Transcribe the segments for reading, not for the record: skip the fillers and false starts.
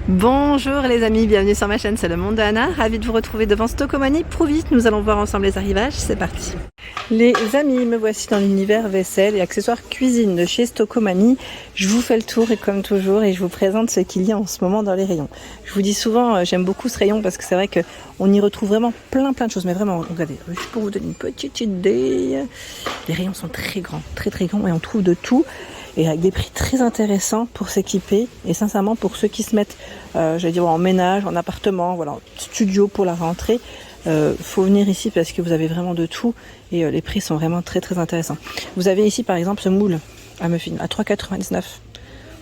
Bonjour les amis, bienvenue sur ma chaîne, c'est le monde de Anna. Ravie de vous retrouver devant Stocomanie. Prouvite, nous allons voir ensemble les arrivages, c'est parti. Les amis, me voici dans l'univers vaisselle et accessoires cuisine de chez Stocomanie. Je vous fais le tour et comme toujours, et je vous présente ce qu'il y a en ce moment dans les rayons. Je vous dis souvent, j'aime beaucoup ce rayon parce que c'est vrai qu'on y retrouve vraiment plein de choses. Mais vraiment, regardez, juste pour vous donner une petite idée, les rayons sont très grands et on trouve de tout. Et avec des prix très intéressants pour s'équiper et sincèrement pour ceux qui se mettent j'allais dire en ménage, en appartement, voilà, en studio pour la rentrée, faut venir ici parce que vous avez vraiment de tout et les prix sont vraiment très intéressants. Vous avez ici par exemple ce moule à muffins à 3,99 €.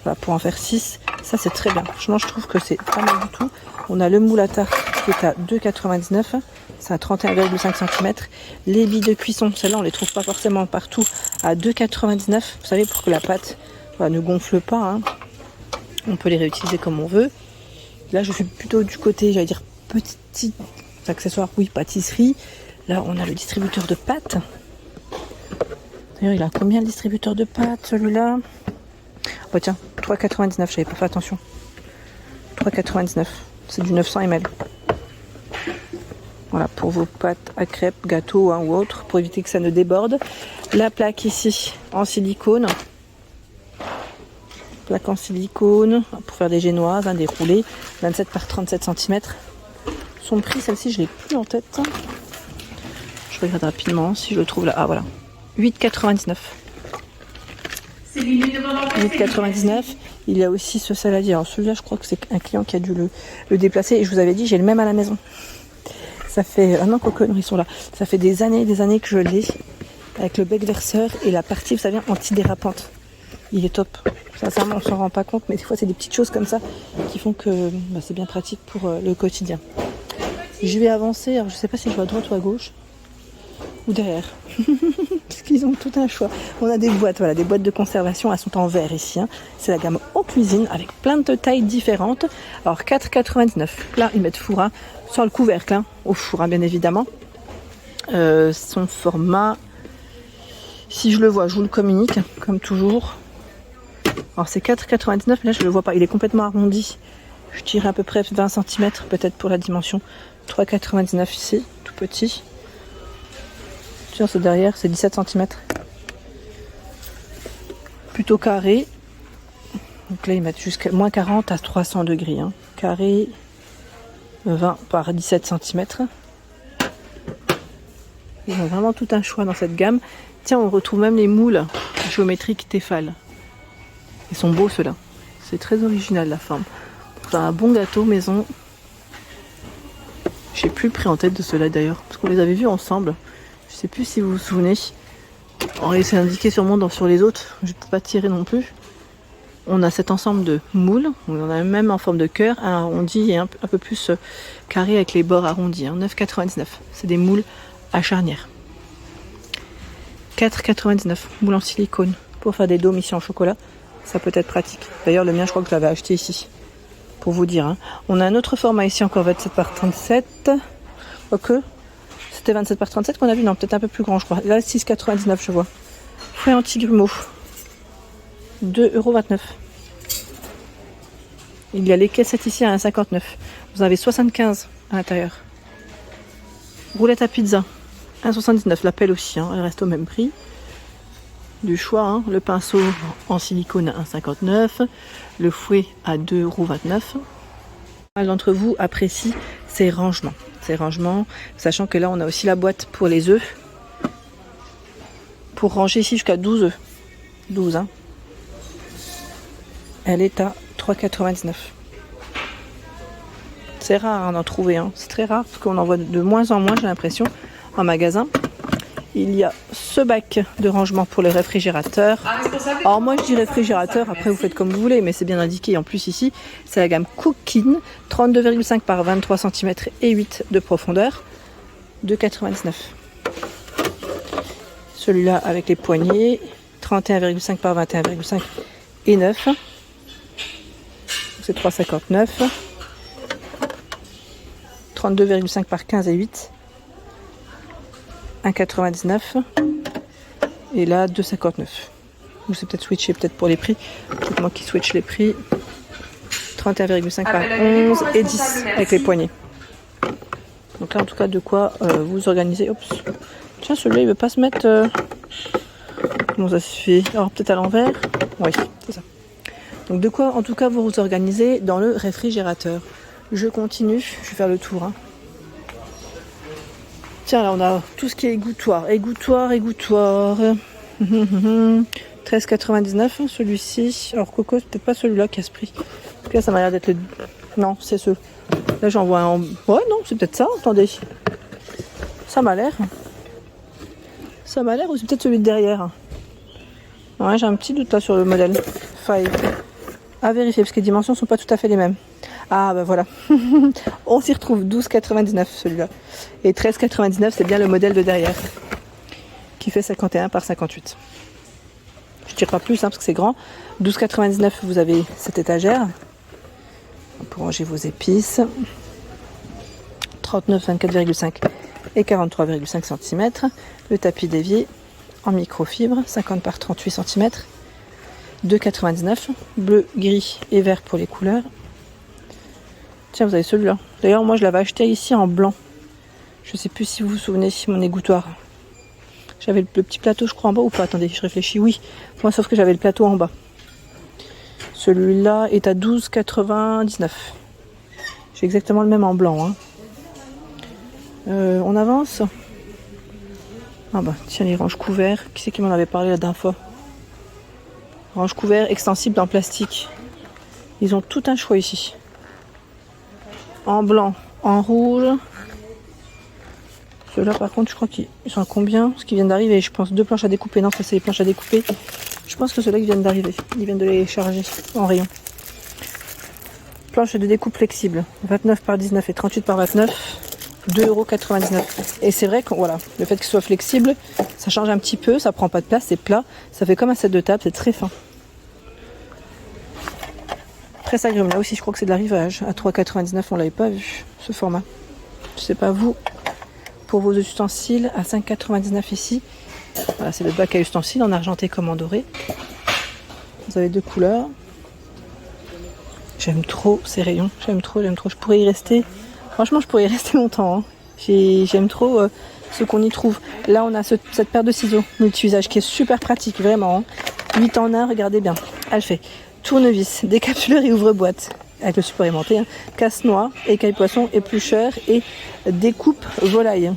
Voilà, pour en faire 6, ça c'est très bien. Franchement, je trouve que c'est pas mal du tout. On a le moule à tarte qui est à 2,99 €, c'est à 31,5 cm. Les billes de cuisson, celles-là on les trouve pas forcément partout, à 2,99 €. Vous savez, pour que la pâte voilà, ne gonfle pas, hein. On peut les réutiliser comme on veut. Là, je suis plutôt du côté, j'allais dire, petits accessoires, oui, pâtisserie. Là, on a le distributeur de pâtes. D'ailleurs, il a combien le distributeur de pâtes, celui-là? Oh tiens, 3,99 €, j'avais pas fait attention. 3,99 €, c'est du 900 ml. Voilà, pour vos pâtes à crêpes, gâteaux hein, ou autres, pour éviter que ça ne déborde. La plaque ici, en silicone. Plaque en silicone, pour faire des génoises, hein, des roulés. 27 par 37 cm. Son prix, celle-ci, je ne l'ai plus en tête. Je regarde rapidement si je le trouve là. Ah voilà, 8,99 €. 8,99 €. Il y a aussi ce saladier. Alors celui-là, je crois que c'est un client qui a dû le déplacer. Et je vous avais dit, j'ai le même à la maison. Ça fait un an ils sont là. Ça fait des années que je l'ai. Avec le bec verseur et la partie, vous savez, antidérapante. Il est top. Sincèrement, on s'en rend pas compte, mais des fois, c'est des petites choses comme ça qui font que c'est bien pratique pour le quotidien. Je vais avancer. Alors, je sais pas si je vais à droite ou à gauche. Ou derrière. Parce qu'ils ont tout un choix. On a des boîtes, voilà, des boîtes de conservation. Elles sont en verre ici. Hein. C'est la gamme en cuisine avec plein de tailles différentes. Alors 4,99 €. Là, ils mettent four, hein, sans le couvercle, hein, au four, hein, bien évidemment. Son format, si je le vois, je vous le communique, comme toujours. Alors c'est 4,99 €. Là, je le vois pas. Il est complètement arrondi. Je dirais à peu près 20 cm, peut-être pour la dimension. 3,99 € ici, tout petit. Tiens, ce derrière, c'est 17 cm. Plutôt carré. Donc là, ils mettent jusqu'à moins 40 à 300 degrés. Hein. Carré, 20 par 17 cm. Ils ont vraiment tout un choix dans cette gamme. Tiens, on retrouve même les moules géométriques Tefal. Ils sont beaux ceux-là. C'est très original la forme. Pour faire un bon gâteau maison. J'ai plus le prix en tête de ceux-là d'ailleurs. Parce qu'on les avait vus ensemble. Je sais plus si vous vous souvenez. C'est indiqué sûrement sur les autres. Je ne peux pas tirer non plus. On a cet ensemble de moules. On en a même en forme de cœur, un arrondi et un peu plus carré avec les bords arrondis. Hein. 9,99 €. C'est des moules à charnière. 4,99 €. Moule en silicone. Pour faire des dômes ici en chocolat. Ça peut être pratique. D'ailleurs, le mien, je crois que je l'avais acheté ici. Pour vous dire. Hein. On a un autre format ici, encore 27 par 37. Ok. C'était 27 par 37 qu'on a vu. Non, peut-être un peu plus grand, je crois. Là, 6,99 € je vois. Fouet anti-grumeaux. 2,29 €. Il y a les caissettes ici à 1,59 €. Vous en avez 75 à l'intérieur. Roulette à pizza. 1,79 €. La pelle aussi. Hein. Elle reste au même prix. Du choix. Hein. Le pinceau en silicone à 1,59 €. Le fouet à 2,29 €. Pas mal d'entre vous apprécient ces rangements. Sachant que là, on a aussi la boîte pour les œufs. Pour ranger ici jusqu'à 12 œufs. 12, hein. Elle est à 3,99 €. C'est rare d'en trouver, hein. C'est très rare parce qu'on en voit de moins en moins, j'ai l'impression, en magasin. Il y a ce bac de rangement pour le réfrigérateur. Alors moi je dis réfrigérateur, après vous faites comme vous voulez, mais c'est bien indiqué. En plus ici, c'est la gamme Cookin, 32,5 par 23 cm et 8 de profondeur, 2,99 €. Celui-là avec les poignées, 31,5 par 21,5 et 9. C'est 3,59 €. 32,5 par 15 et 8. 1,99 €. Et là, 2,59 €. Ou c'est peut-être switché, peut-être pour les prix. C'est moi qui switch les prix. 31,5 par 11 et 10 avec les poignées. Donc là en tout cas de quoi vous organiser. Oups. Tiens, celui-là il veut pas se mettre... Comment ça se fait? Alors peut-être à l'envers. Oui, c'est ça. Donc de quoi en tout cas vous vous organisez dans le réfrigérateur. Je continue, je vais faire le tour. Hein. Tiens, là on a tout ce qui est égouttoir. Égouttoir. 13,99 celui-ci. Alors Coco, c'est peut-être pas celui-là qui a ce prix. En tout cas, ça m'a l'air d'être le... Non, c'est ce. Là j'en vois un... Ouais, non, c'est peut-être ça, attendez. Ça m'a l'air. Ça m'a l'air ou c'est peut-être celui de derrière. Ouais, j'ai un petit doute là sur le modèle. Five. À vérifier parce que les dimensions sont pas tout à fait les mêmes. Ah bah voilà. On s'y retrouve. 12,99 celui-là. Et 13,99 c'est bien le modèle de derrière. Qui fait 51 par 58. Je tire pas plus hein, parce que c'est grand. 12,99 vous avez cette étagère. Pour ranger vos épices. 39, 24,5 et 43,5 cm. Le tapis d'évier en microfibre, 50 par 38 cm. 2,99. Bleu, gris et vert pour les couleurs. Tiens, vous avez celui-là. D'ailleurs, moi je l'avais acheté ici en blanc. Je sais plus si vous vous souvenez, mon égouttoir. J'avais le petit plateau, je crois, en bas ou pas. Attendez, je réfléchis. Oui, moi sauf que j'avais le plateau en bas. Celui-là est à 12,99. J'ai exactement le même en blanc. Hein. On avance. Ah bah tiens, les ranges couverts. Qui c'est qui m'en avait parlé la dernière fois? Range couvert extensible en plastique. Ils ont tout un choix ici. En blanc, en rouge. Ceux-là par contre je crois qu'ils sont à combien? Parce qu'ils viennent d'arriver, je pense 2 planches à découper. Non, ça c'est les planches à découper. Je pense que ceux-là ils viennent d'arriver. Ils viennent de les charger en rayon. Planche de découpe flexible. 29 par 19 et 38 par 29. 2,99 €. Et c'est vrai que voilà, le fait qu'il soit flexible, ça change un petit peu, ça prend pas de place, c'est plat. Ça fait comme un set de table, c'est très fin. Presse agrumes, là aussi je crois que c'est de l'arrivage. À 3,99 on l'avait pas vu, ce format. Je sais pas vous. Pour vos ustensiles, à 5,99 ici. Voilà, c'est le bac à ustensiles en argenté comme en doré. Vous avez 2 couleurs. J'aime trop ces rayons, j'aime trop. Je pourrais y rester, franchement je pourrais y rester longtemps. Hein. J'aime trop ce qu'on y trouve. Là on a cette paire de ciseaux multi-usage qui est super pratique, vraiment. Hein. 8 en 1, regardez bien. Elle fait tournevis, décapsuleur et ouvre-boîte. Avec le support aimanté, hein. Casse-noix, écaille poisson, éplucheur et découpe volaille.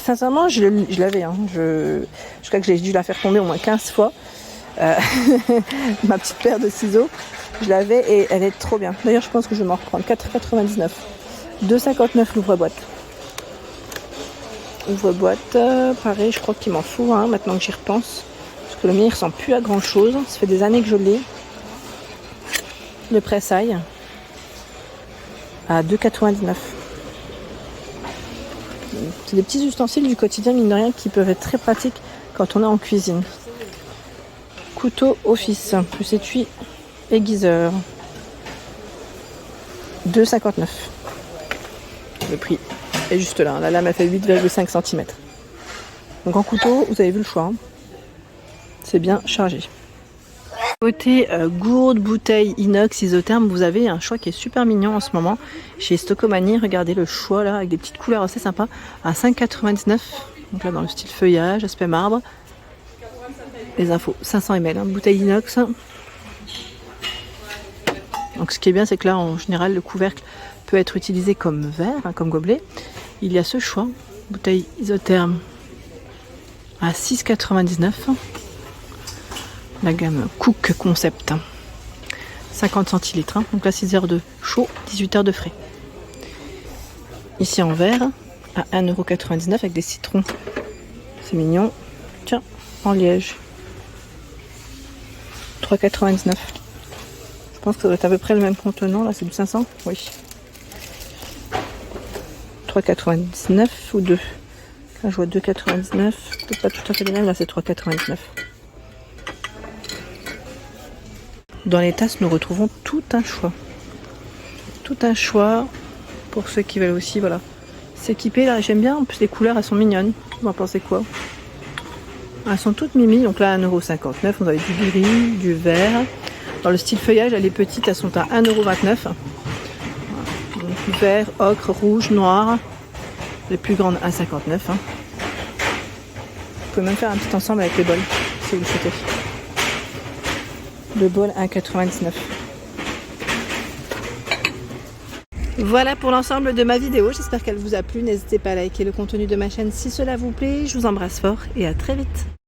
Sincèrement, je l'avais. Hein. Je crois que j'ai dû la faire tomber au moins 15 fois. Ma petite paire de ciseaux, je l'avais et elle est trop bien. D'ailleurs, je pense que je vais m'en reprendre. 4,99. 2,59 l'ouvre-boîte. Ouvre-boîte, pareil, je crois qu'il m'en faut hein, maintenant que j'y repense. Parce que le mien, il ressemble plus à grand chose. Ça fait des années que je l'ai. Le pressail à 2,99. C'est des petits ustensiles du quotidien, mine de rien, qui peuvent être très pratiques quand on est en cuisine. Couteau office, plus étui aiguiseur. 2,59. Le prix est juste là. La lame a fait 8,5 cm. Donc en couteau, vous avez vu le choix. Hein. C'est bien chargé. Côté gourde, bouteille, inox, isotherme, vous avez un choix qui est super mignon en ce moment chez Stocomanie. Regardez le choix là avec des petites couleurs assez sympas à 5,99. Donc là dans le style feuillage, aspect marbre. Les infos 500 ml, hein, bouteille inox. Donc ce qui est bien c'est que là en général le couvercle peut être utilisé comme verre, hein, comme gobelet. Il y a ce choix, bouteille isotherme à 6,99. La gamme Cook Concept, 50 centilitres, hein. Donc là 6 heures de chaud, 18 heures de frais. Ici en verre, à 1,99 € avec des citrons, c'est mignon. Tiens, en liège, 3,99 €. Je pense que ça doit être à peu près le même contenant, là c'est du 500, oui. 3,99 ou 2. Là je vois 2,99, peut-être pas tout à fait les mêmes, là c'est 3,99. Dans les tasses, nous retrouvons tout un choix. Tout un choix pour ceux qui veulent aussi, voilà, s'équiper. Là, j'aime bien. En plus, les couleurs, elles sont mignonnes. Vous en pensez quoi? Elles sont toutes mimi. Donc là, 1,59 €. Vous avez du gris, du vert. Dans le style feuillage, les petites, elles sont à 1,29 €. Donc, vert, ocre, rouge, noir. Les plus grandes à 59 €. Vous pouvez même faire un petit ensemble avec les bols, si vous le souhaitez. Le bol à 1,99 €. Voilà pour l'ensemble de ma vidéo, j'espère qu'elle vous a plu. N'hésitez pas à liker le contenu de ma chaîne si cela vous plaît. Je vous embrasse fort et à très vite.